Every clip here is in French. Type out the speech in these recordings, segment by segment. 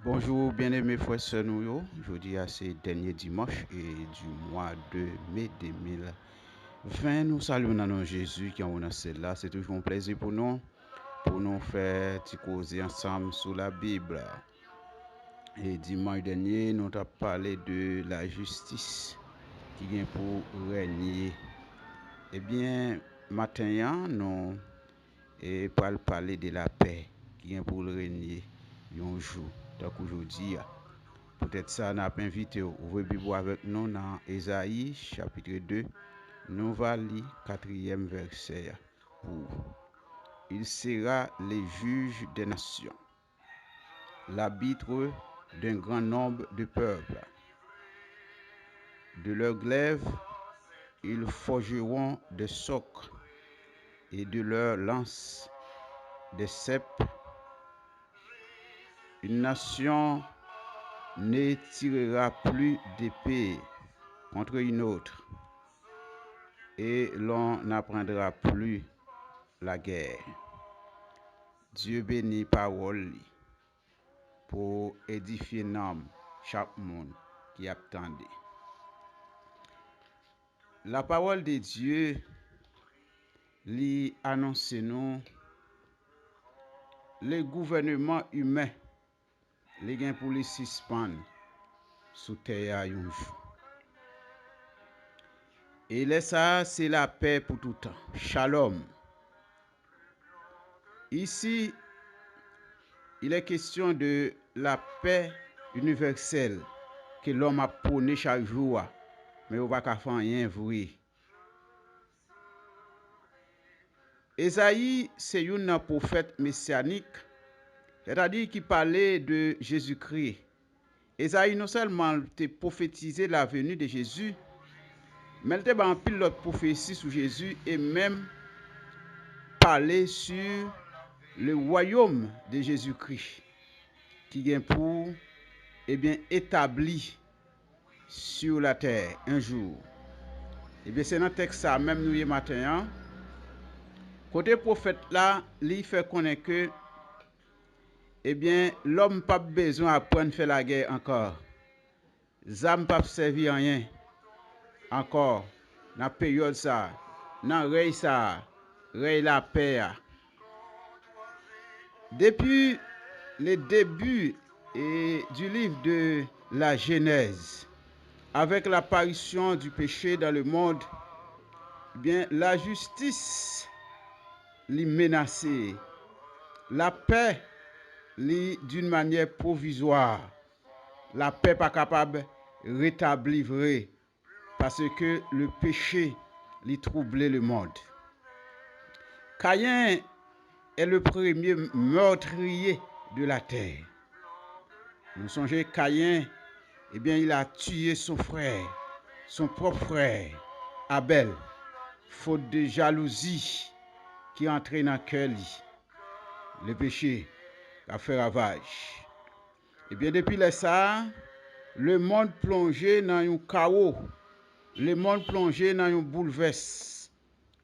Bonjour, bien-aimés frères et sœurs, jeudi à ce dernier dimanche et du mois de mai 2020, nous saluons dans Jésus qui en là. C'est toujours un plaisir pour nous faire causer ensemble sur la Bible. Et dimanche dernier, nous avons parlé de la justice qui vient pour régner. Eh bien, matin, nous allons parler de la paix qui vient pour régner un jour, donc aujourd'hui. Peut-être ça n'a pas invité. Ouvrez Bible avec nous dans Ésaïe chapitre 2. Nous allons lire 4e verset. Il sera le juge des nations, l'arbitre d'un grand nombre de peuples. De leurs glaives, ils forgeront des socs et de leurs lances des ceps. Une nation ne tirera plus d'épée contre une autre, et l'on n'apprendra plus la guerre. Dieu bénit parole pour édifier l'âme chaque monde qui attendait. La parole de Dieu lui annonce nous le gouvernement humain les gains pour les suspendre sous terre un jour. Et là, ça, c'est la paix pour tout temps. Shalom. Ici, il est question de la paix universelle que l'homme a prôné chaque jour, mais on va pas faire rien vrai. Ésaïe, c'est un prophète messianique, c'est-à-dire qui parlait de Jésus-Christ. Ésaïe non seulement a prophétisé la venue de Jésus, mais il a en pile l'autre prophétie sur Jésus et même parlé sur le royaume de Jésus-Christ qui vient pour établi sur la terre un jour. Et bien c'est dans le texte ça même nous matin. Côté prophète là, il fait connaître que l'homme pas besoin apprendre à faire la guerre encore. Zam pas servir rien encore dans la période ça, dans rey ça, rey la paix. Depuis le début du livre de la Genèse, avec l'apparition du péché dans le monde, la justice l'est menacée, la paix l'est d'une manière provisoire, la paix pas capable de rétablir vrai, parce que le péché l'est troublé le monde. Caïn est le premier meurtrier de la terre. Nous songez Caïn, il a tué son frère, son propre frère, Abel, faute de jalousie qui entraîne dans le cœur. Le péché a fait ravage. Depuis ça, le monde plongé dans un chaos, le monde plongé dans un bouleverse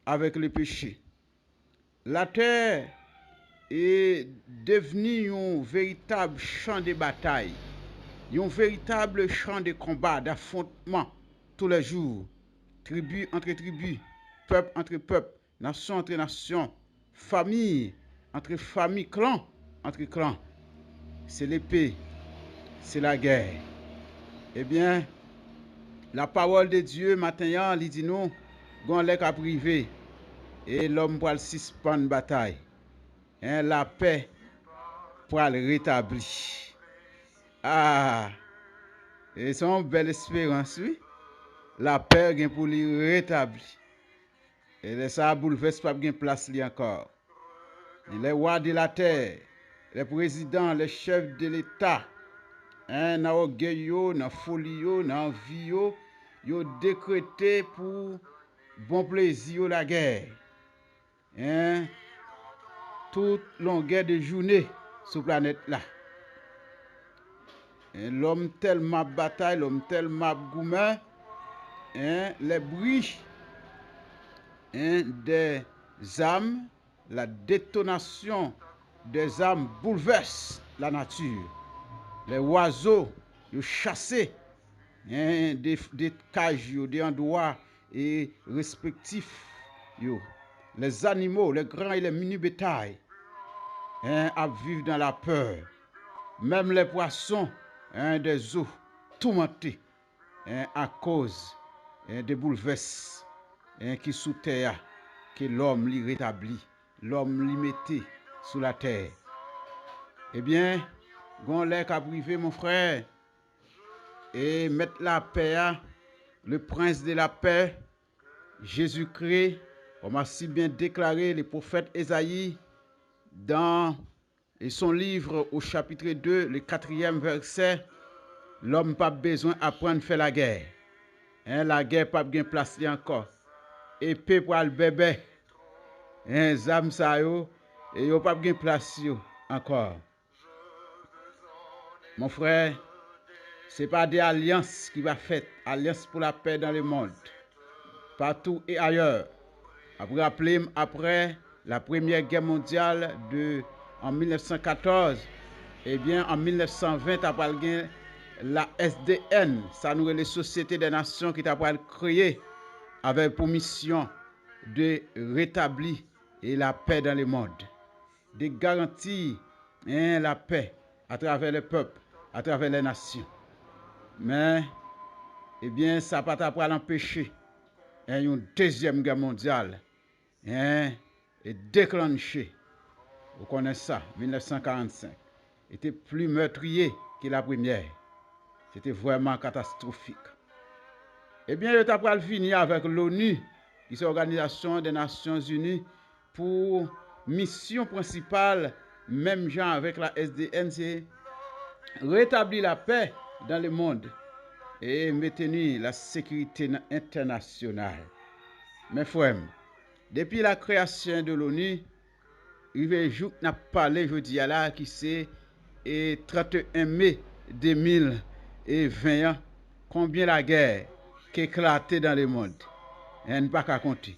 avec le péché. La terre est devenue un véritable champ de bataille, un véritable champ de combat, d'affrontement tous les jours, tribu entre tribus, peuple entre peuple, nation entre nation, famille entre famille, clan entre clans. C'est l'épée, c'est la guerre. La parole de Dieu, matin, il dit nous, gon lek à privé, et l'homme pour le suspendre bataille. La paix pour le rétablir. Et c'est une belle espérance, oui. La paix vient pour le rétablir. Et ça bouleverse pas bien place li encore. Les rois de la terre, les présidents, les chefs de l'État, dans orgueil, dans folie, dans envie, yo décrété pour bon plaisir la guerre. Toute longueur de journée sur la planète là. L'homme tellement bataille, l'homme tellement gourmand, les bruits des armes, la détonation des armes bouleverse la nature. les oiseaux, ils chassés des cages, des endroits et respectifs. Les animaux, les grands et les mini bétails, à vivre dans la peur. Même les poissons des eaux tourmentés à cause des bouleversements qui sous terre, que l'homme l'y rétablit, l'homme l'y mettait sous la terre. Eh bien, gon lè qu'a privé mon frère, et mettre la paix, le prince de la paix, Jésus-Christ, comme a si bien déclaré le prophète Ésaïe dans son livre au chapitre 2, le 4e verset, l'homme pas besoin d'apprendre à faire la guerre. La guerre pas bien place encore. Épée pour le bébé. Zam sa yo, et yo pas bien place yo encore. Mon frère, ce n'est pas des alliances qui va faire, alliance pour la paix dans le monde, partout et ailleurs. Après la Première Guerre mondiale en 1914, eh bien en 1920, après la SDN, ça nous est les Sociétés des Nations qui t'a créé avec pour mission de rétablir la paix dans le monde, de garantir la paix à travers le peuple, à travers les nations. Mais, eh bien, ça n'a pas l'empêcher une deuxième guerre mondiale et déclenchée. Vous connaissez ça, 1945. Était plus meurtrier que la première. C'était vraiment catastrophique. Eh bien, il a fini avec l'ONU, qui est l'Organisation des Nations Unies, pour mission principale, même genre avec la SDN, c'est rétablir la paix dans le monde et maintenir la sécurité internationale. Mes frères, depuis la création de l'ONU, il y a un jour qu'on a parlé aujourd'hui là qui c'est 31 mai 2020, combien la guerre qui éclaté dans le monde. On ne peut pas compter,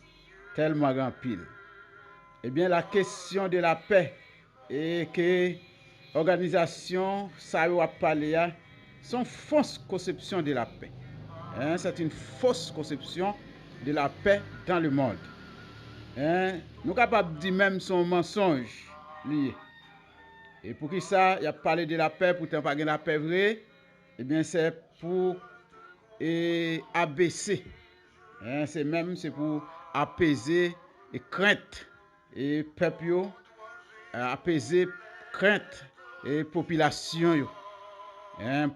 tellement grand pile. Eh bien, la question de la paix et que l'organisation, ça a parlé, sont fausses conceptions de la paix. C'est une fausse conception de la paix dans le monde. Nous sommes capables de dire même son mensonge lié. Et pour qui ça, il a parlé de la paix, pourtant pas de la paix vraie, eh bien c'est pour abaisser. C'est pour apaiser et crainte et peuple, apaiser crainte et population,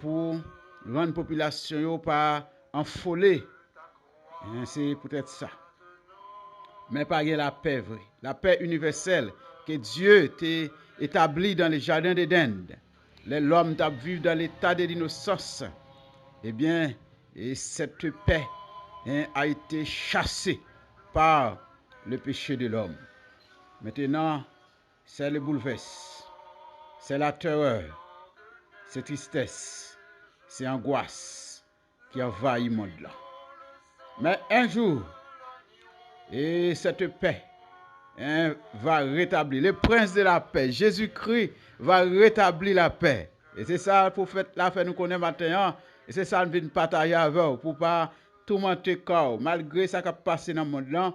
pour rendre population pas enfolée. C'est peut-être ça. Mais pas la paix vraie, la paix universelle que Dieu t'a établie dans le jardin d'Éden. L'homme t'a vécu dans l'état de l'innocence. Eh bien, cette paix a été chassée par le péché de l'homme. Maintenant, c'est le bouleversement, c'est la terreur, c'est tristesse, c'est angoisse qui envahit le monde là. Mais un jour, et cette paix va rétablir. Le prince de la paix, Jésus-Christ, va rétablir la paix. Et c'est ça le prophète l'a fait nous connaître maintenant. Et c'est ça nous vient partager avec vous pour ne pas tourmenter corps malgré ça qui a passé dans le monde là.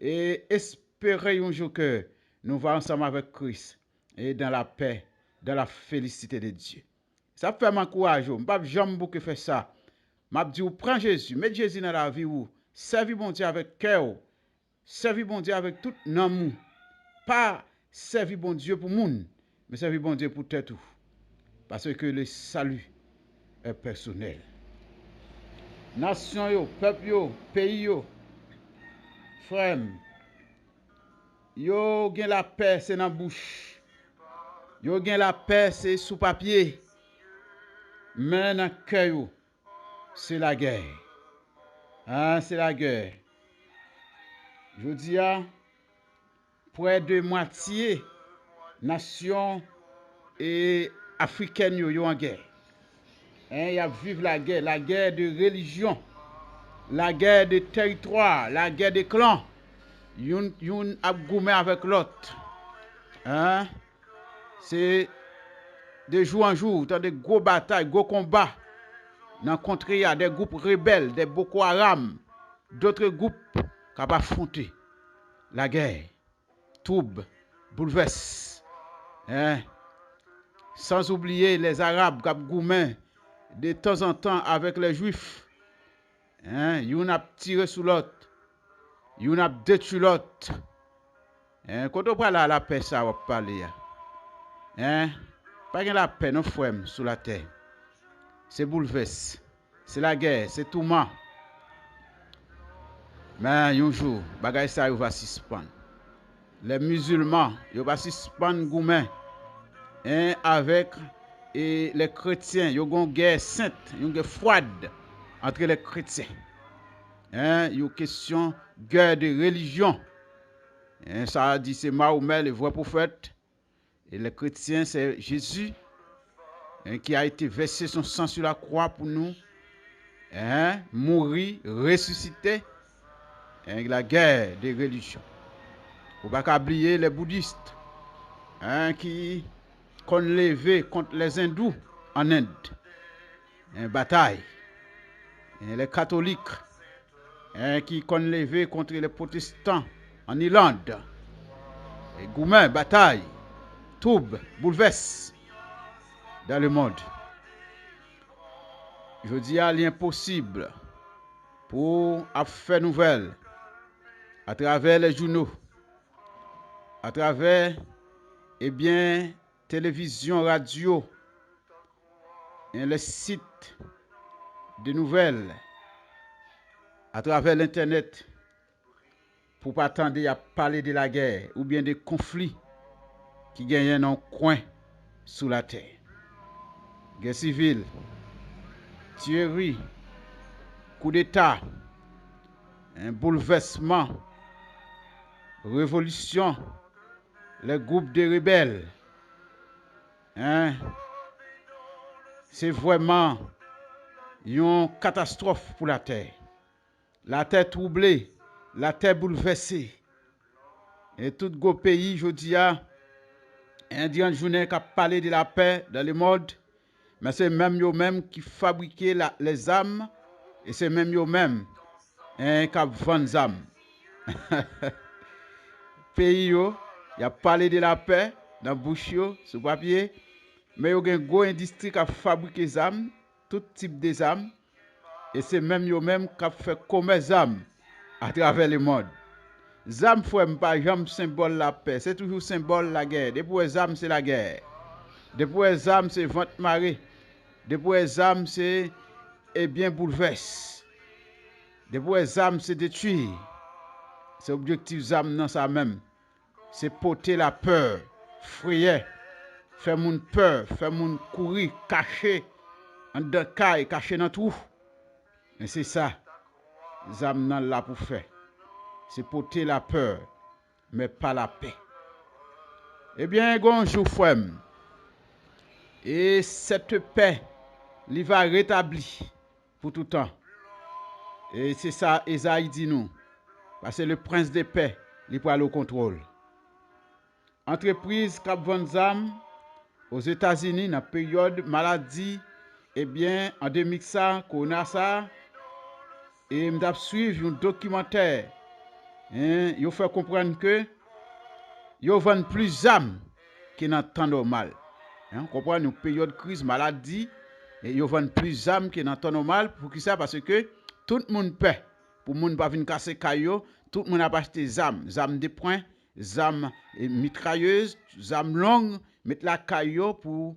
Et espérer un jour que nous allons ensemble avec Christ et dans la paix, dans la félicité de Dieu. Ça fait m'encourager. Je ne vais pas jamais faire ça. Je dis, prends Jésus, mets Jésus dans la vie, servis bon Dieu avec cœur. Servir bon Dieu avec tout amour. Pas servir bon Dieu pour moun, mais servir bon Dieu pour tout. Parce que le salut est personnel. Nation yo, peuple yo, pays yo, frère, yo gen la paix c'est dans bouche. Yo gen la paix c'est sous papier. Mais dans cœur c'est la guerre. C'est la guerre. Je dis près de moitié nation et africaine yo en guerre. Y a vivre la guerre de religion, la guerre de territoire, la guerre de clans. Yon a goumé avec l'autre. C'est de jour en jour, dans des gros batailles, gros combats. Dans le contre, il y a des groupes rebelles, des Boko Haram, d'autres groupes qui ont affronté la guerre. Trouble, bouleverse. Hein? Sans oublier les Arabes qui ont gourmé de temps en temps avec les Juifs. Hein? Ils ont tiré sur l'autre. Ils ont détruit l'autre. Hein? Quand on parle à la paix, ça va parler. Hein? Pas de la paix, non, frère, sur la terre. C'est bouleverse. C'est la guerre, c'est tout mal. Mais un jour, bagay ça va suspendre. Les musulmans, ils vont suspendre goumen avec les chrétiens. Ils ont une guerre sainte, une guerre froide entre les chrétiens. Il y a une question de guerre de religion. Ça a dit c'est Mahomet, le vrai prophète. Et les chrétiens, c'est Jésus qui a été versé son sang sur la croix pour nous. Mourir, ressusciter. La guerre des religions. Il ne faut pas oublier les bouddhistes qui ont levé contre les hindous en Inde. Une bataille. Les catholiques qui ont levé contre les protestants en Irlande. Les gourmets, bataille. Trouble, bouleverse dans le monde. Je dis à l'impossible pour faire nouvelle à travers les journaux, à travers, télévision, radio, et les sites de nouvelles, à travers l'internet, pour pas attendre à parler de la guerre ou bien des conflits qui gagnent dans un coin sous la terre. Guerre civile, tuerie, coup d'État, un bouleversement, révolution, les groupes de rebelles. C'est vraiment une catastrophe pour la terre. La terre troublée, la terre bouleversée. Et tout le pays, je dis, Indien journée qui a parlé de la paix dans le monde, mais c'est même eux-mêmes qui fabriquaient les armes, et c'est même eux-mêmes qui vendent les armes. Pays, il a parlé de la paix dans bouche, sur papier, mais il y a une grosse industrie qui a fabriqué des armes, tout type de armes, et c'est même eux-mêmes qui a fait commerce armes à travers le monde. Zam frère pas jamais symbole la paix, c'est toujours symbole la guerre. Depuis les armes c'est la guerre. Depuis les armes c'est vente marée. Depuis les armes c'est bouleverse. Depuis les armes c'est détruire. C'est objectif zam dans ça même. C'est porter la peur, frayeur, faire moun peur, faire moun courir, cacher en dedans caille, cacher dans tout. Et c'est ça zam nan là pour faire. C'est porter la peur, mais pas la paix. Eh bien, bonjour, frère. Et cette paix, il va rétablir pour tout temps. Et c'est ça, Esaïe dit nous. Parce que le prince de paix, il prend le contrôle. Entreprise Cap Vanzam aux États-Unis, dans la période maladie, eh bien, en 2000, Corona ça, et m'dap suivre un documentaire. Il faut comprendre que ils vendent plus d'armes que dans le temps normal. Vous comprenez, une période de crise, maladie, et ils vendent plus d'armes que dans le temps normal. Pour qui ça? Parce que tout le monde paie. Pour le monde ne pas venir casser caillou, tout le monde a acheté des armes. Des armes de poing, des armes mitrailleuses, des armes longues, mettre la caillou pour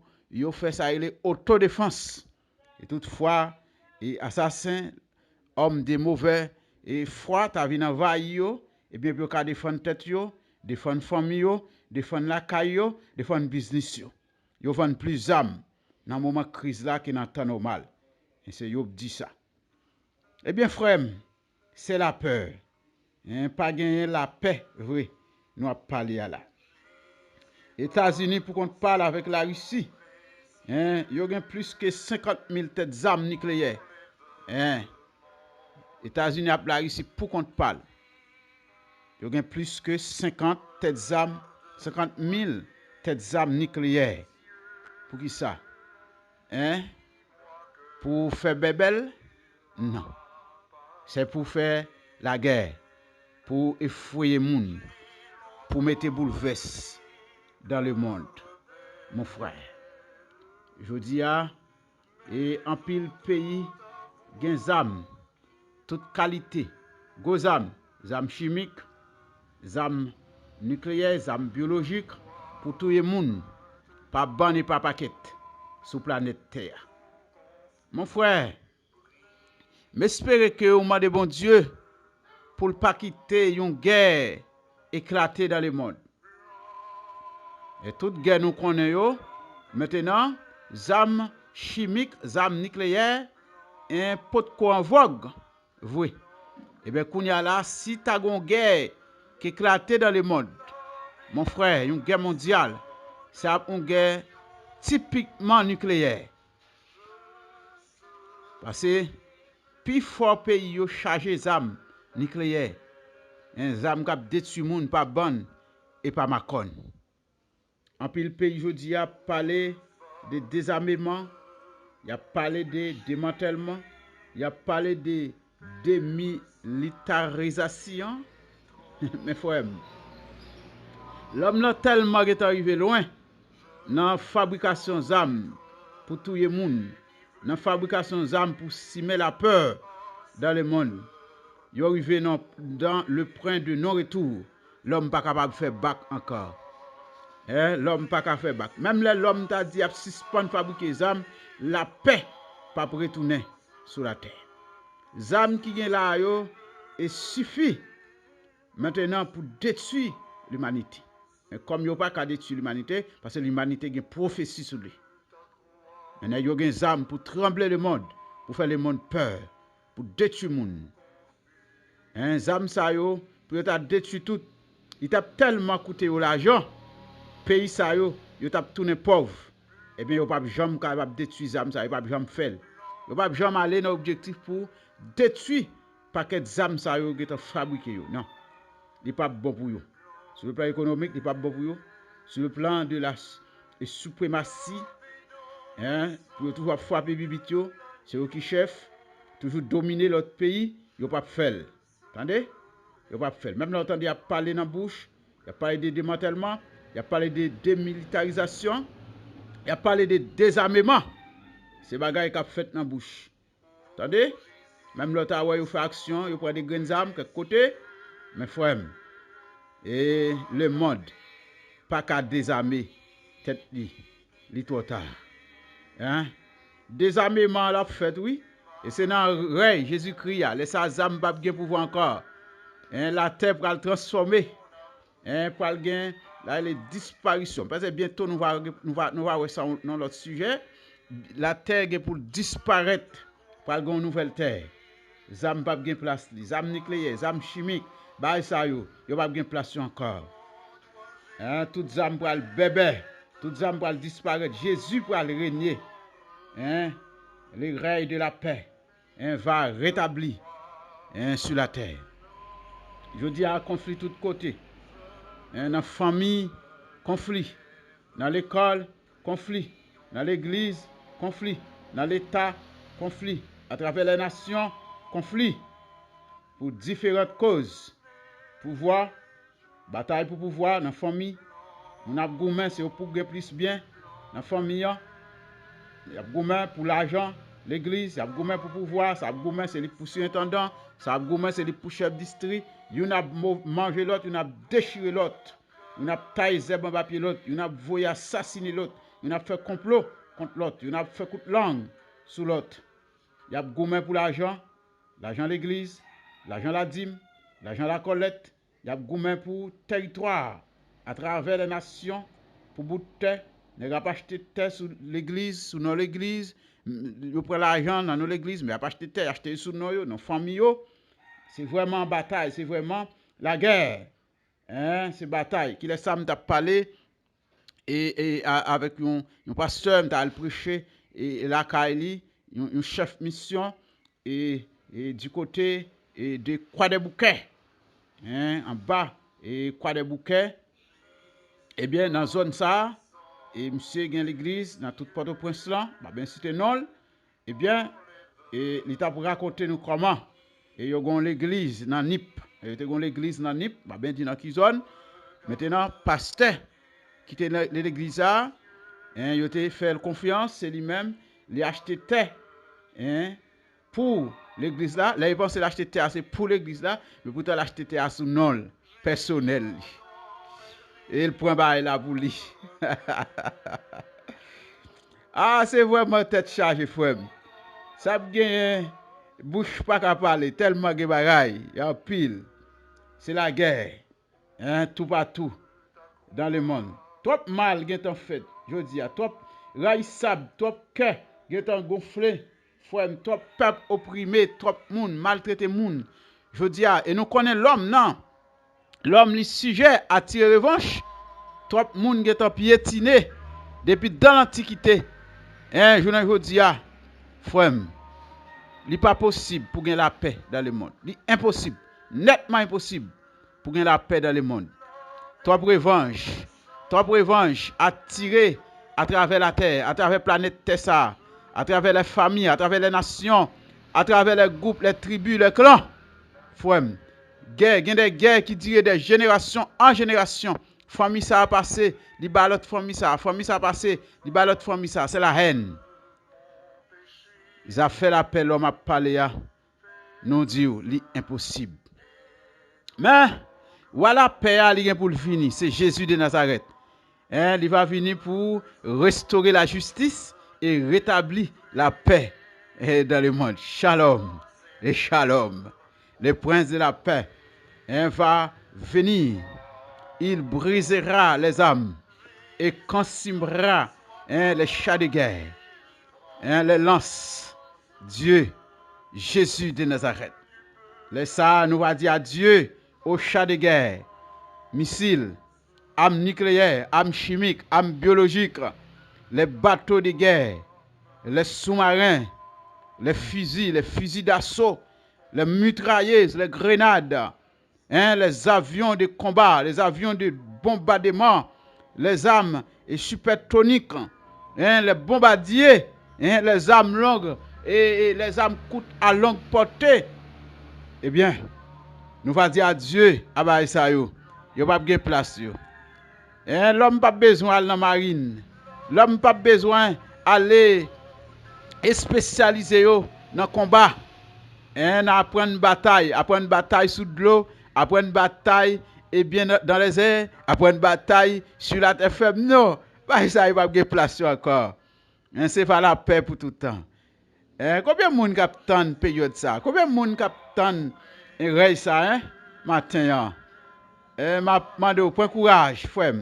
faire ça, il est autodéfense. Et toutefois, les assassins, hommes de mauvais, et froid, tu as vu envahir, et bien, pour défendre tête, défendre famille, défendre la caillou, défendre business. Ils vendent plus d'armes dans le moment de crise là que dans le temps normal. Et c'est eux qui dit ça. Eh bien, frère, c'est la peur. Pas gagner la paix, oui, nous avons parlé à là. États-Unis, pour qu'on parle avec la Russie, il y a plus que 50 000 têtes d'armes nucléaires. États-Unis a la Russie pour qu'on parle. Il y a plus que 50 000 têtes d'armes nucléaires. Pour qui ça? Hein? Pour faire bébel? Non. C'est pour faire la guerre, pour effrayer les gens, pour mettre bouleverse dans le monde. Mon frère, je dis et en pile pays, gen zam, toute qualité, gros zam chimiques, zam nucléaires, zam biologiques, pour tout le monde, pas ban et pas paquet, sur la planète Terre. Mon frère, m'espère que au de bon Dieu, pour ne pas quitter une guerre éclatée dans le monde. Et toute guerre nous connaissons, maintenant, zam chimiques, zam nucléaires, un pot de quoi en vogue. Oui. Eh bien, kounya là, si tu as une guerre qui éclatée dans le monde, mon frère, une guerre mondiale, c'est une guerre typiquement nucléaire. Parce que, plus fort pays yo chargé d'armes nucléaires, un arme qui détruit le monde, pas bonne et pas macon. En plus, le pays aujourd'hui a parlé de désarmement, il a parlé de démantèlement, il a parlé de démilitarisation. Mes frères, l'homme là tellement est arrivé loin dans la fabrication d'armes pour tout le monde, dans la fabrication d'armes pour simer la peur dans le monde. Il est arrivé dans le point de non-retour. L'homme n'est pas capable de faire bac encore. L'homme n'est pas capable de faire bac. Même l'homme t'a dit à suspendre fabriquer des armes, la paix pas retourner sur la terre. Les armes qui sont là, et suffit maintenant pour détruire l'humanité. Mais comme il n'y a pas qu'à détruire l'humanité, parce que l'humanité a une prophétie sur lui. Maintenant, il y a des armes pour trembler le monde, pour faire le monde peur, pour détruire le monde. Les armes, ça, pour détruire tout, il t'a tellement coûté l'argent, pays, ça, il t'a tourné pauvre. Eh bien, il n'y a pas de jamais capable de détruire les armes, ça, il n'y a pas de jamais faire. Il n'y a pas de jamais aller dans l'objectif pour détruire paquet d'armes, ça, qui sont fabriquées. Non. Il n'est pas bon pour eux. Sur le plan économique, il n'est pas bon pour eux. Sur le plan de la suprématie, pour toujours frapper Bibitio, c'est eux qui chef, toujours dominer l'autre pays, ils n'ont pas fait. Attendez? Ils n'ont pas fait. Même là, il a parlé dans la bouche, il a parlé de démantèlement, il a parlé de démilitarisation, il a parlé de désarmement. C'est bagaille qu'il a fait dans la bouche. Attendez? Même là, il fait action, il prend des graines d'armes, quelque côté, mais frère. Et le monde, pas qu'à désarmer tête li trop tard. Désarmement l'a fait, oui. Et c'est dans le règne Jésus-Christ, les azam pas bien pouvoir encore. La terre va le transformer. Pour le là les disparitions. Parce que bientôt nous va voir ça dans l'autre sujet. La terre est pour disparaître par une nouvelle terre. Zam pas bien place, zam nucléaire, zam chimique. Bah ça yo pas bien place encore. Toutes zam pour le bébé, toutes zam pour disparaître. Jésus pour le régner. Le règne de la paix va rétablir sur la terre. Je dis à conflit de tous côtés. Dans la famille, conflit. Dans l'école, conflit. Dans l'église, conflit. Dans l'État, conflit. À travers les nations, conflit. Pour différentes causes. Pouvoir, bataille pour pouvoir dans la famille. On a gourmand, c'est pour gagner plus bien. Dans la famille, il y a gourmand pour l'argent. L'église, il y a gourmand pour pouvoir. Ça a gourmand, c'est pour surintendant. Ça a gourmand, c'est pour chef district. Il y a mangé l'autre, il y a déchiré l'autre. Il y a taillé zèbre en papier l'autre. Il y a voyé assassiner l'autre. Il y a fait complot contre l'autre. Il y a fait coup de langue sur l'autre. Il y a gourmand pour l'argent. L'argent de l'église. L'argent de la dîme. L'argent de la collecte. Il y a gourmand pour territoire. À travers les nations. Pour bout de terre. Il n'y a pas acheté de terre sur l'église, sur nos églises. Il prend l'argent dans nos églises, mais il n'y a pas acheté de terre, acheté sur nos familles. C'est vraiment bataille, c'est vraiment la guerre. C'est bataille. Qui laisse ça me parler et avec un pasteur, m'ta prêché et la Kaili, un chef mission et du côté de Croix des Bouquets. En bas et Croix des Bouquets. Eh bien dans zone ça, et monsieur gagne l'église dans toute Port-au-Prince là, ben cité non, eh bien, et l'État pour raconter nous comment, et il y a l'église dans Nip, et il y a l'église dans Nip, ben dit dans qui zone, maintenant, pasteur, qui était l'église là, hein, il a fait confiance, c'est lui-même, il a acheté terre, hein, pour l'église là, là il pense l'acheter terre, c'est pour l'église là, mais pourtant l'acheter terre sous nom personnel. Et il prend bail là pour lui. Ah, c'est vraiment tête chargée, frère. Ça me gagne, bouche pas qu'à parler, tellement de bagailles, il y a pile. C'est la guerre, hein, tout partout dans le monde. Trop mal qui est en fait, je dis, trop raïsable, trop cœur qui est en gonflé, frère, trop peuple opprimé, trop monde maltraité monde. Je dis, et nous connaissons l'homme, non? L'homme, le sujet à tirer revanche. Trop moun qui est piétiné depuis dans l'Antiquité. Hein, je ne dis pas, frère, il n'est pas possible pour gagner la paix dans le monde. Il est impossible, nettement impossible pour gagner la paix dans le monde. Trop revanche attiré à travers la terre, à travers la planète Terre, à travers les familles, à travers les nations, à travers les groupes, les tribus, les clans. Frère, il y a des guerres qui durent de génération en génération. Famille ça a passé, li ba l'autre famille ça a passé, li ba l'autre famille ça, c'est la haine. Ils ont fait l'appel, l'homme a parlé à nous dire, li impossible. Mais voilà paix li pour le finir, c'est Jésus de Nazareth. Hein, il va venir pour restaurer la justice et rétablir la paix dans le monde. Shalom et shalom. Le prince de la paix va venir. Il brisera les âmes et consumera les chats de guerre, les lances. Dieu, Jésus de Nazareth. Les ça nous va dire adieu aux chats de guerre, missiles, armes nucléaires, armes chimiques, armes biologiques, les bateaux de guerre, les sous-marins, les fusils d'assaut, les mitrailleuses, les grenades, les avions de combat, les avions de bombardement, les armes et supersoniques, les bombardiers, les armes longues et les armes courtes à longue portée. Eh bien, nous allons dire adieu à ça. Il n'y a pas de place. L'homme n'a pas besoin d'aller dans la marine. L'homme n'a pas besoin d'aller spécialiser dans le combat. Apprendre une bataille sous l'eau, apprendre une bataille et bien dans les airs, apprendre une bataille sur la terre ferme. Non, ça il va pas de place encore. C'est pas la paix pour tout le temps. Combien de monde capte période ça? Combien de monde capte un ça matin? M'a demandé au point courage, frère.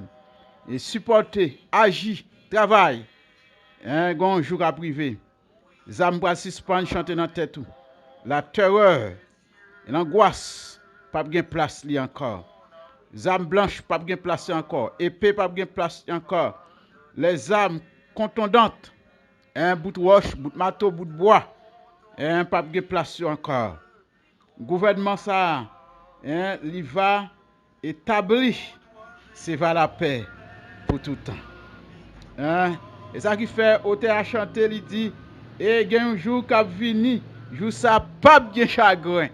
Et supporter, agir, travail. Gon jour à privé. Zam pas suspendre chanter dans tête tout. La terreur, l'angoisse, pas de place li encore. Zam blanche pas de place encore. Épée pas de place encore. Les armes contondantes, un bout de roche, bout de marteau, bout de bois, pas de place encore. Gouvernement ça, il va établir, c'est va la paix pour tout le temps. Et ça qui fait au à chanter, il dit, et il y a un jour qui venu, jour ça pas de chagrin,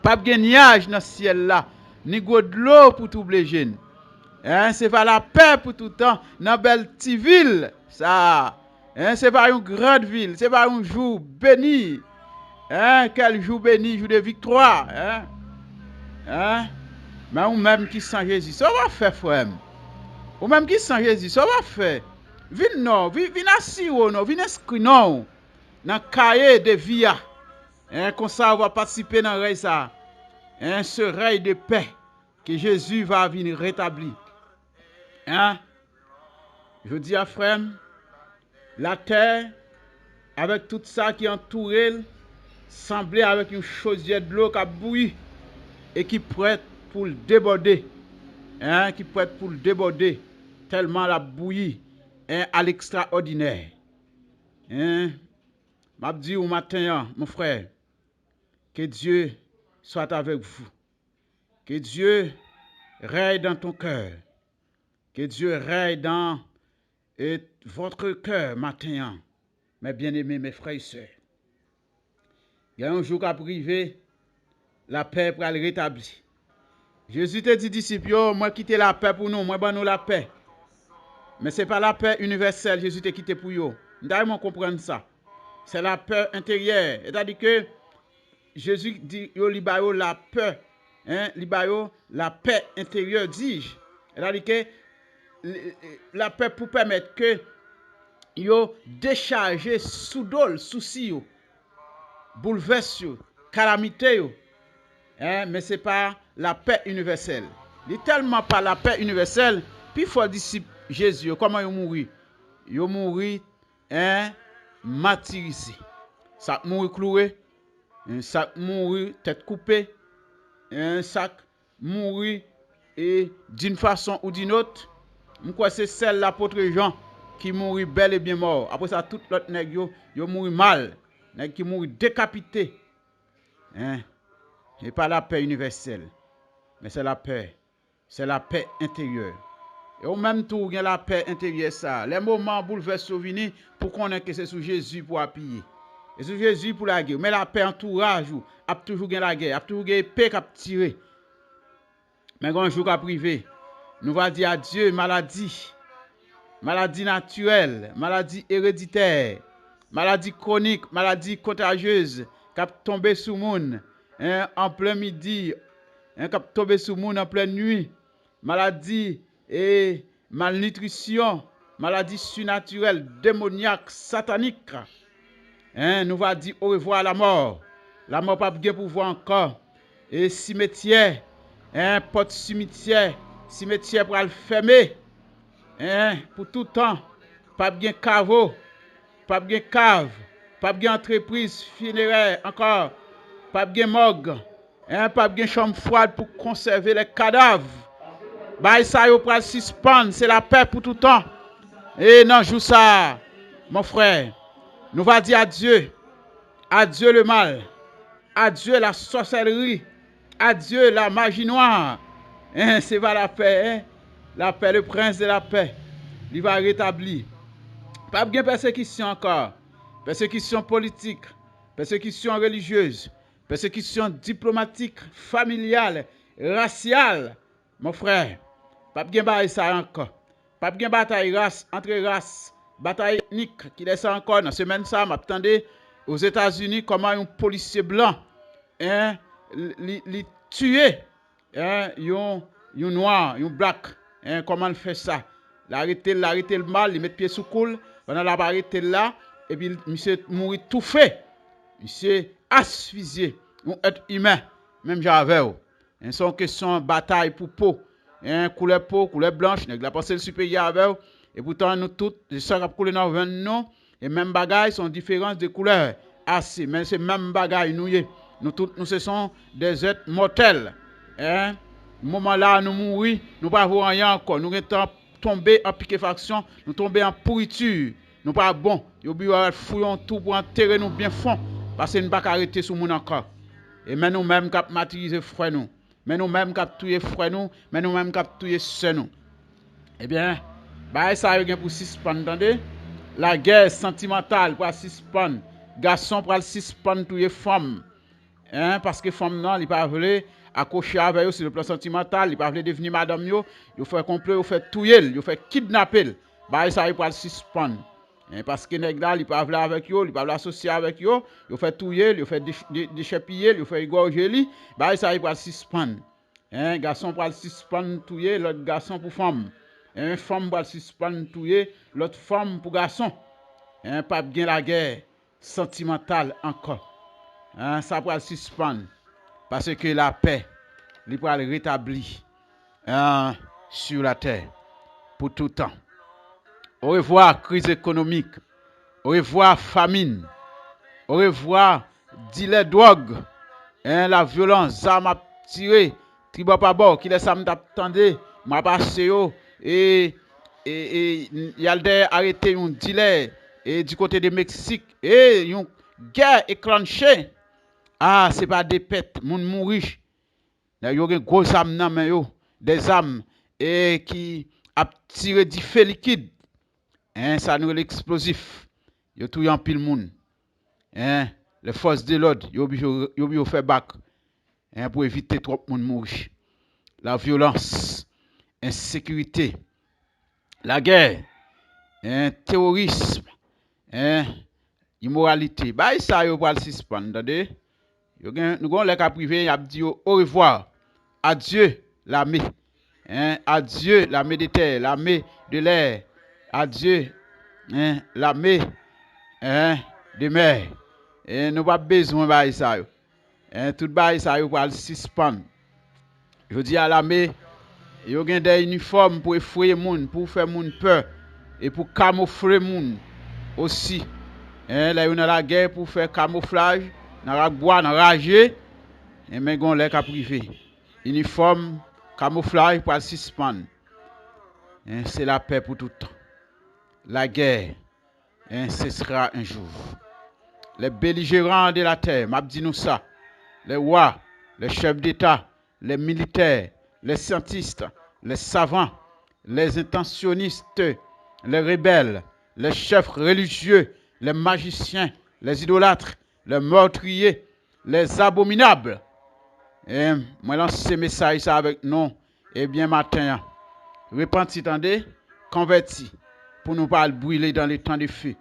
pas de nuage dans le ciel là, ni de l'eau pour tout les jeunes. C'est pas la paix pour tout le temps dans belle petite ville ça. C'est pas une grande ville, c'est pas un jour béni. Quel jour béni, jour de victoire. Mais ou même qui sans Jésus, ça va faire frère. Ou même qui sans Jésus, ça va faire. Vin non, vin assis non, vin inscrit non. Dans cahier de vie. Comme ça on va participer dans règne ça. Ce règne de paix que Jésus va venir rétablir. Je dis à frère, la terre avec tout ça qui entoure elle, semblait avec une chaudière de l'eau qui a bouilli et qui prête pour le déborder. Qui prête pour le déborder tellement la bouillie à l'extraordinaire. M'a dit au matin, mon frère, que Dieu soit avec vous. Que Dieu règne dans ton cœur. Que Dieu règne dans et votre cœur matin, mes bien-aimés, mes frères et sœurs. Il y a un jour qu'à privé, la paix pour le rétablir. Jésus te dit, disciples, moi quitter la paix pour nous, moi ban nous la paix. Mais ce n'est pas la paix universelle, Jésus t'a quitté pour vous. Nous devons comprendre ça. C'est la paix intérieure. C'est-à-dire que Jésus dit, yo libayo la paix, libayo la paix intérieure, dis-je. C'est-à-dire que la paix pour permettre que yo décharger sous-dol, souci yo, bouleverse yo, calamité yo. Mais ce n'est pas la paix universelle. Il tellement pas la paix universelle, puis il faut disciple Jésus, comment il mourit? Il mourit martyrisé. Ça mourit cloué, ça mourit tête coupée, ça mourit et d'une façon ou d'une autre. Moi c'est celle l'apôtre Jean qui mourit bel et bien mort. Après ça tout l'autre nèg yo mourit mal, nèg qui mourit décapité. Et pas la paix universelle, mais c'est la paix intérieure. Et au même tour, il y a la paix intérieure ça. Les moments bouleversent venir pour qu'on ait que c'est sous Jésus pour appuyer. Et sous Jésus pour la guerre. Mais la paix entourage, a toujours gagné la guerre, a toujours gagné paix qui a tiré. Mais quand un jour à privé, nous va dire adieu maladie naturelle, maladie héréditaire, maladie chronique, maladie contagieuse qui a tombé sur le monde en plein midi, qui a tombé sur le monde en pleine nuit, maladie et malnutrition, maladie surnaturelle, démoniaque, satanique. Nous va dire au revoir à la mort. La mort pas bien pour voir encore. Et cimetière, porte cimetière pour le fermer. Pour tout temps. Pas bien caveau, pas bien cave, pas bien entreprise funéraire encore. Pas bien morgue, pas bien chambre froide pour conserver les cadavres. Bah ça yo pral suspendre, c'est la paix pour tout temps. Et non, joue ça, mon frère. Nous va dire adieu. Adieu le mal. Adieu la sorcellerie. Adieu la magie noire. C'est pas la paix. La paix, le prince de la paix. Il va rétablir. Pas bien persécution encore. Persécution politique. Persécution religieuse. Persécution diplomatique, familiale, raciale. Mon frère. Pas bien bataille ça encore. Pas bien bataille race entre races. Bataille ethnique qui laisse encore dans semaine ça m'attendais aux États-Unis comment un policier blanc li tuer un noir, un black comment il fait ça. L'arrêter le mal, il met pied sous coule, pendant la arrêter là et puis monsieur mourit tout fait. Monsieur asphyxié, un être humain même j'avais. C'est une question de bataille pour peau. Couleur peau, couleur blanche, nèg la pensée le supérieur avec. Et pourtant, nous tous, les gens qui coulent dans le nom, et même bagailles sont différentes de couleurs. Assez, mais c'est même bagailles, nous tous, nous ce sont des êtres mortels. Au moment là, nous mourons, nous ne pouvons pas rien encore. Nous sommes tombés en piquefaction, nous tombés en pourriture. Nous pas bon. Nous fouillons tout pour enterrer nous bien fond. Parce que nous ne pouvons pas arrêter sur nous encore. Et mais nous-mêmes, qui avons martyrisé frère nous. Mais nous-mêmes, qui avons tué frère nous. Mais nous-mêmes, qui avons tué sœur nous. Eh bien, ça y est pour suspendre. La guerre sentimentale pour suspendre. Garçon pour suspendre toutes les femmes. Parce que femmes non, ils pas veulent accrocher avec eux sur le plan sentimental, ils pas veulent devenir madame yo, ils fait complot, ils fait tuer, ils fait kidnapper. Ça y est pour suspendre. Parce que nèg là, ils pas veulent avec eux, ils pas veulent associer avec eux, ils fait tuer, ils fait déchapiller, ils fait égorger, ça y est pour suspendre. Garçon pour suspendre tuer, l'autre garçon pour femme. Une femme pour suspendre tuer, l'autre femme pour garçon. Pas bien la guerre sentimentale encore. Ça pour suspendre. Parce que la paix, il pour rétablir sur la terre pour tout temps. Au revoir, crise économique. Au revoir, famine. Au revoir, dealer drogue. La violence, armes à tirer. Triba pas bon, qui laisse à m'attendre. M'a passé et y a arrêté un dealer et du côté de Mexique et une guerre éclenchée. C'est pas des pètes, moun mourir. Il y a des gros âmes nan men yo, des âmes et qui a tiré du feu liquide. Hein, ça nous l'explosif. Yo tout en pile moun. Hein, les forces de l'ordre, yo obligé faire bac. Hein, pour éviter trop moun mourir. La violence, insécurité, la guerre, hein, terrorisme, hein, immoralité. Bah ça yo pral suspendre, attendez. Nous avons les cas privés, a dit au revoir. Adieu l'armée. Hein, adieu l'armée de terre, l'armée de l'air. Adieu hein, l'armée hein, de mer. Et nous pas besoin de ça. Hein, tout ça yo pral suspendre. Je dis à l'armée, yo gen des uniformes pour effrayer moun, pour faire moun peur et pour camoufler moun aussi. Hein, là yon dans la guerre pour faire camouflage, dans la bois, dans rager, et mais gon les cas privé. Uniforme, camouflage pour suspendre. Hein, c'est la paix pour tout le temps. La guerre, hein, cessera un jour. Les belligérants de la terre, m'a dit nous ça. Les rois, les chefs d'État, les militaires, les scientifiques, les savants, les intentionnistes, les rebelles, les chefs religieux, les magiciens, les idolâtres, les meurtriers, les abominables. Et moi lance ce message ça avec nous. Eh bien matin, repentis, tendez, convertis, pour nous pas brûler dans les temps de feu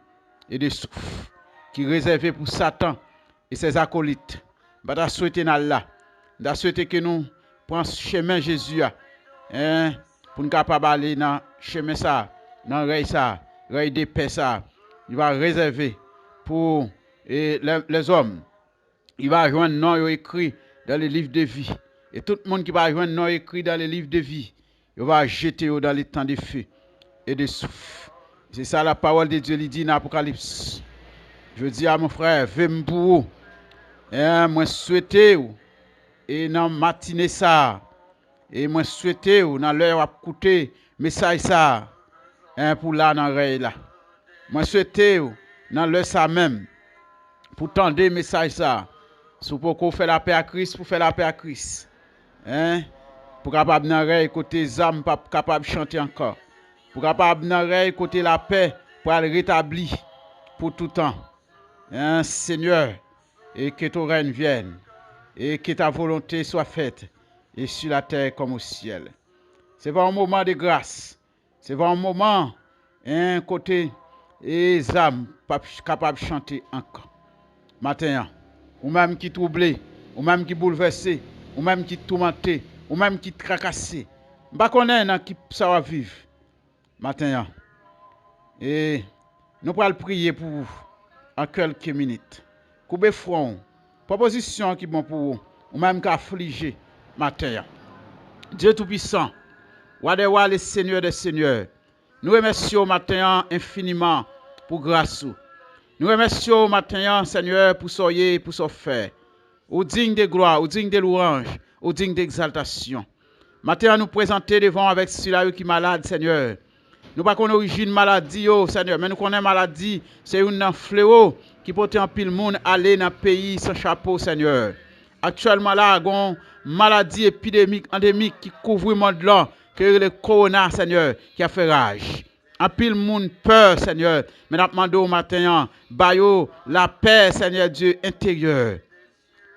et de souffle qui est réservé pour Satan et ses acolytes. Je souhaite là, je souhaite que nous prenions chemin Jésus, hein, pour nous capables aller dans chemin ça, dans rey ça, rey de paix ça. Il va réserver pour les hommes. Il va joindre nom écrit dans les livres de vie. Et tout le monde qui va joindre nom écrit dans les livres de vie, il va jeter dans les temps de feu et de souffle. C'est ça la parole de Dieu lui dit dans l'Apocalypse. Je dis à mon frère, venez pour vous. Et moi souhaite et dans matinée ça et moi souhaite dans l'heure à écouter message ça pour là dans l'oreille là. Moi souhaite dans l'heure ça même pour tendre message ça. Si vous faire la paix à Christ, pour faire la paix à Christ. Hein? Pour capable dans l'oreille côté âme pas capable chanter encore. Pour capable dans l'oreille côté la paix pour aller rétablir pour tout temps. Hein, Seigneur, et que ton règne vienne, et que ta volonté soit faite, et sur la terre comme au ciel. C'est pas un moment de grâce, c'est pas un moment, un côté, et les âmes pas capables de chanter encore. Matin, ou même qui troublé, ou même qui bouleversé, ou même qui tourmenté, ou même qui tracassé. Je ne connais pas qui ça va vivre. Matin, et nous allons prier pour vous en quelques minutes. Coupez front, proposition qui est bon pour vous, ou même qu'affligé matin. Dieu Tout-Puissant, roi des rois, le Seigneur des seigneurs, nous remercions matin infiniment pour grâce. Nous remercions matin, Seigneur, pour soyez, pour ce faire. Au digne de gloire, au digne de louange, au digne d'exaltation. Matin, nous présenter devant avec celui qui est malade, Seigneur. Nous ne connaissons pas l'origine maladie, Seigneur, mais nous connaissons maladie, c'est un fléau qui peut en pile monde aller dans le pays sans chapeau, Seigneur. Actuellement, là, il y a une maladie épidémique, endémique qui couvre le monde là, que le corona, Seigneur, qui a fait rage. En pile monde peur, Seigneur. Mais nous demandons au matin, bayo la paix, Seigneur Dieu, intérieure.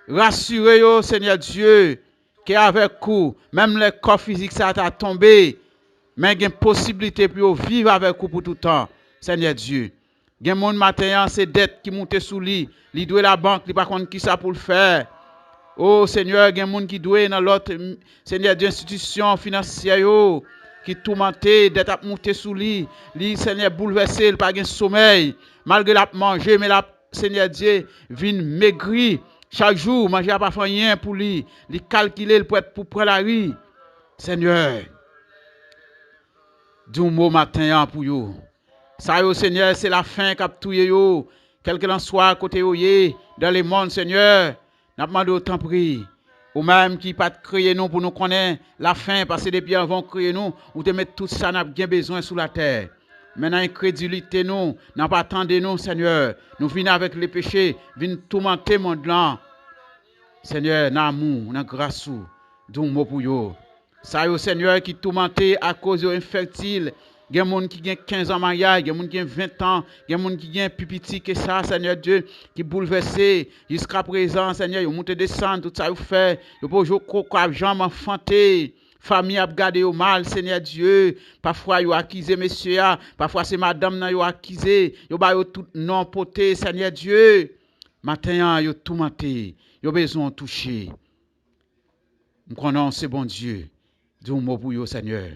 Rassurez-vous, Seigneur Dieu, qu'avec vous, même le corps physique, ça a tombé. Mais il y a une possibilité pour vivre avec vous pour tout le temps, Seigneur Dieu. Il y a des gens matin, c'est dettes qui montent sous lui. Il doit la banque, il ne sait pas qui ça pour le faire. Oh Seigneur, il y a des gens qui doivent dans l'autre, Seigneur Dieu, institution financière, qui tourmentent, dettes à monter sous lui. Lui, Seigneur, bouleversé, il n'a pas de sommeil. Malgré la manger, mais la Seigneur Dieu, vient maigrir. Chaque jour, manger n'a pas fait rien pour lui. Il calcule pour prendre la rue. Seigneur, d'un mot matin pour vous. Ça, Seigneur, c'est la fin qui a tout yo. Quel que soit côté dans le monde, Seigneur, n'a pas demandé autant pris. Ou même qui pas créer nous pour nous connaître la fin, parce que depuis avant créer nous, ou te mettre tout ça n'a bien besoin sous la terre. Maintenant, incrédulité nous, n'a pas attendu nous, Seigneur. Nous venons avec les péchés, venons tourmenter mon là. Seigneur, dans l'amour, dans la grâce, d'un mot pour vous. Ça, Seigneur, qui tourmenté à cause de infertile, Il y a des gens qui ont 15 ans de mariage, il y a des gens qui ont 20 ans, il y a des gens qui ont plus petit que ça, Seigneur Dieu, qui bouleversé jusqu'à présent, Seigneur, ils montent descendre, tout ça, ils font, ils peuvent jouer au jambes enfanté. Famille a gardé au mal, Seigneur Dieu. Parfois, ils ont accusé monsieur, parfois, c'est madame qui a accusé, ils ont tout non poté, Seigneur Dieu. Maintenant, ils ont tout menté, ils ont besoin de toucher. Nous connaissons ce bon Dieu. Dis un mot pour vous, Seigneur.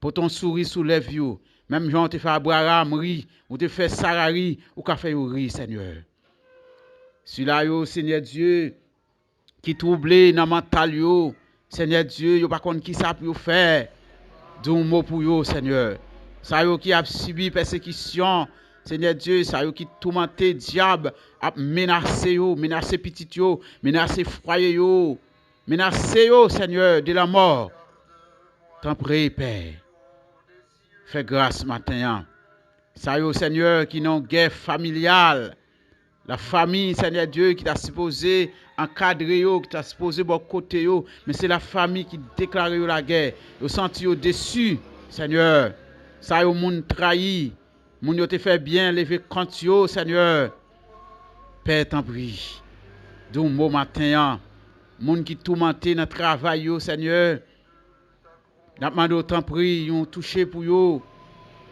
Pour ton sourire soulève vous. Même Jean te fait Abraham rire, ou te fait Sarah rire, ou qu'a fait rire, Seigneur. Celui-là, yo, Seigneur Dieu, qui troublé dans le mental, yo, Seigneur Dieu, yo pas contre qui ça pour faire. Dis un mot pour vous, Seigneur. Ça yo qui a subi persécution, Seigneur Dieu, ça yo qui tourmenté diable, a menacé yo, menacé petit yo, menacé foyer yo, menacé yo, Seigneur, de la mort. T'en prie, Père. Fais grâce matin. Ça y est, Seigneur, qui n'ont guerre familiale. La famille, Seigneur Dieu, qui t'a supposé encadrer, qui t'a supposé bon côté, mais c'est la famille qui déclare la guerre. Vous senti déçu, Seigneur. Ça y est, monde trahi. Moun te fait bien lever contre yo, Seigneur. Père, t'en prie. D'un mot matin, moun qui tourmenté dans le travail, Seigneur. N'a demandé autant pris, ils ont touché pour eux.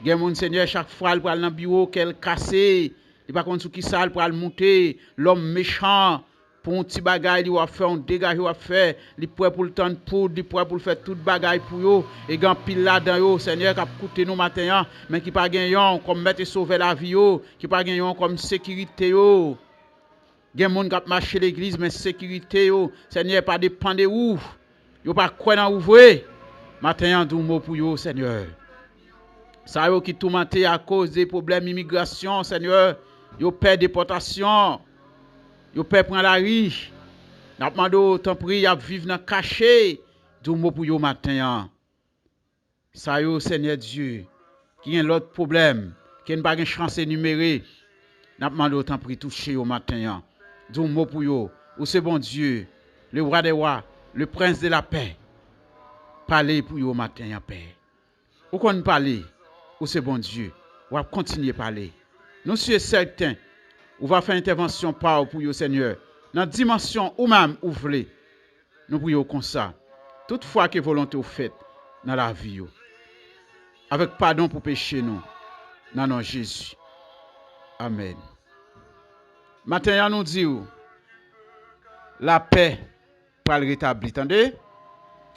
Il y a mon Seigneur, chaque fois, il parle dans le bureau, qu'elle casse. Il pas contre qui ça, il parle monter. L'homme méchant, pour un petit bagage, il va faire un dégât, il va faire. Il est prêt pour le temps de poudre, il est prêt pour le faire tout bagage pour eux. Et il y a un pile là-dedans, Seigneur, qui a coûté nous matin, mais qui pas gagné comme mettre et sauver la vie, qui pas gagné comme sécurité. Il y a des gens qui marché l'église, mais sécurité, Seigneur, pas dépend de où. Il pas quoi dans ouvrir. Maintenant, un mot pour vous, Seigneur. Ça y qui tourmenté à cause des problèmes d'immigration, Seigneur. Yo peur déportation. Yo peur prendre la rue. N'a demandé autant pris à vivre dans caché. Un mot pour vous matin. Ça y Seigneur Dieu, qui a l'autre problème, qui n'a pas de chance énumérée. N'a demandé autant pris toucher au matin. Un mot pour vous. Ou c'est bon Dieu, le roi des rois, le prince de la paix. Parlez pour vous matin, Père. Ou qu'on parle, ou c'est bon Dieu, ou va continuer à parler. Nous sommes certains, ou va faire intervention par pour vous, Seigneur. Dans la dimension ou même ou voulez, nous prions comme ça. Toutefois que volonté ou faite dans la vie. Avec pardon pour pécher nous. Dans nom Jésus. Amen. Maintenant, nous disons, la paix pour le rétablir. Attendez?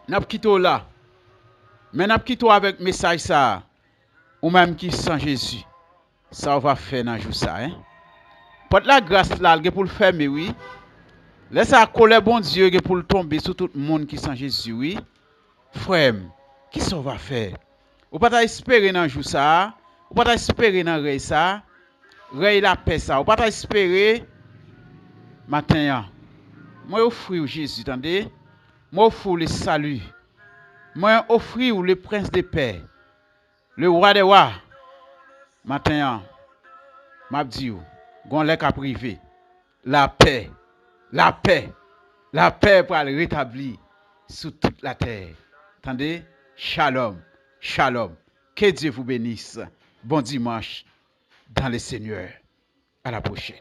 Nous quittons là. Mais nous quittons avec le message ça. Ou même qui sans Jésus. Ça va faire dans le jour ça. Hein? Pour la grâce là, pour le faire, mais oui. Laisse la colère, bon Dieu, pour le tomber sur tout le monde qui sans Jésus, oui. Frère, qui ça va faire? Ou pas espérer dans le jour ça. Ou pas espérer dans le rey ça. Rey la paix ça. Ou pas espérer. Matin, moi offrir Jésus, attendez. Moi offrir le salut. Moi offrir le prince de paix. Le roi des rois. Matin, m'a dit, gon lek a privé. La paix, la paix, la paix pour le rétablir sur toute la terre. Attendez, shalom, shalom. Que Dieu vous bénisse. Bon dimanche dans le Seigneur. À la prochaine.